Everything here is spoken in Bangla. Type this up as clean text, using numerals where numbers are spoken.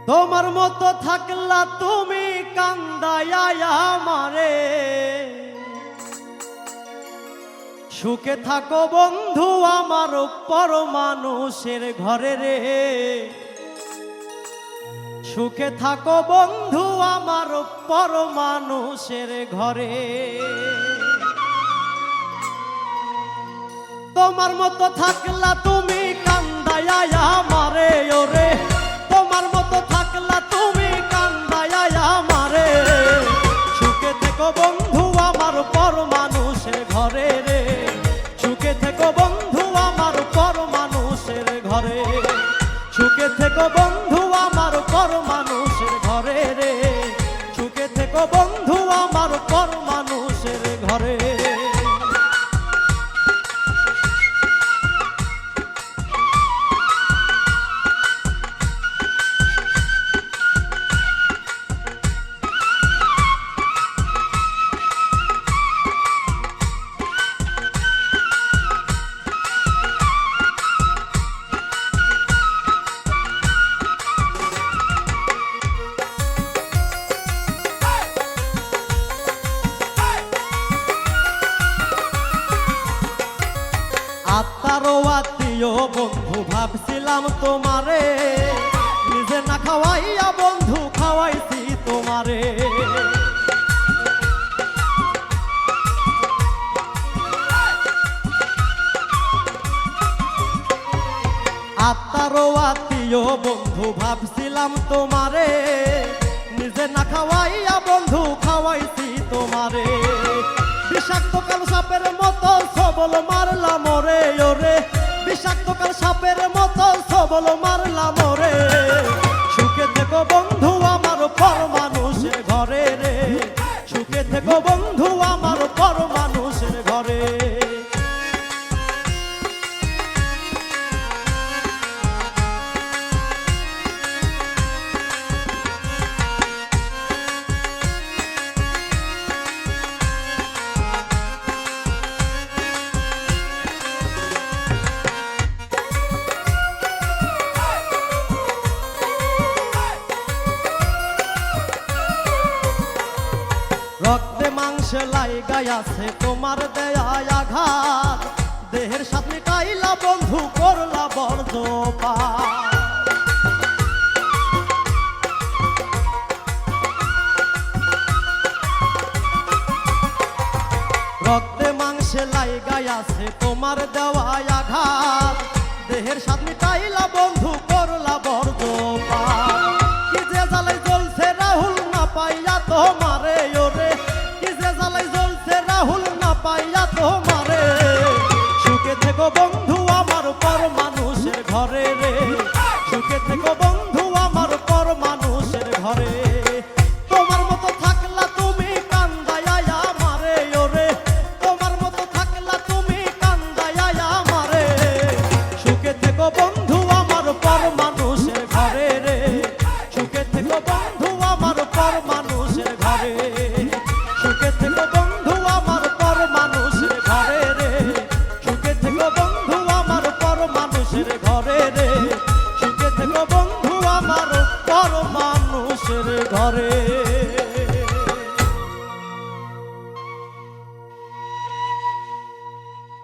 তোমার মতো থাকলা তুমি কান্দায়া আমারে, সুখে থাকো বন্ধু আমার পর মানুষের ঘরে রে। সুখে থাকো বন্ধু আমার পর মানুষের ঘরে। তোমার মতো থাকলা তুমি কান্দায়া আমারে ওরে, তোমার মতো থাকলা তুমি কান্দায়া আমারে। সুখে থেকো বন্ধু আমার পর মানুষের ঘরে রে। সুখে থেকো বন্ধু আমার পর মানুষের ঘরে। সুখে থেকো বন্ধু আমার পর মানুষের ঘরে রে। সুখে থেকো বন্ধু আমার পর মানুষের ঘরে। আত্মারও আত্মীয় বন্ধু ভাবছিলাম তোমারে, নিজে না খাওয়াইয়া বন্ধু খাওয়াইছি তোমারে। আত্মারও আত্মীয় বন্ধু ভাবছিলাম তোমারে, নিজে না খাওয়াইয়া বন্ধু খাওয়াইছি তোমারে। বিষাক্ত কাল সাপের মতো সবল মারলাম ওরে ওরে, বিষাক্ত কাল সাপের মতো সবল মারলাম ওরে। সুখে থেকো বন্ধু আমার পর মানুষের ঘরে রে। সুখে থেকো বন্ধু আমার পর মানুষের ঘরে। রক্তে মাংসে লাইগাই আছে তোমার দেয়া আঘাত, দেহের সাথে মিটাইলা বন্ধু করলা বর্জপাত। রক্তে মাংসে লাইগাই আছে তোমার দেওয়া আঘাত, দেহের সাথে মিটাইলা বন্ধু করলা বর্জপাত। কি যে জ্বালাই জ্বলছে রাহুল না পাইয়া তোমারে ওরে, কি যে জ্বালাই জ্বলছে রাহুল না পাইয়া তোমারে। সুখে থেকো বন্ধু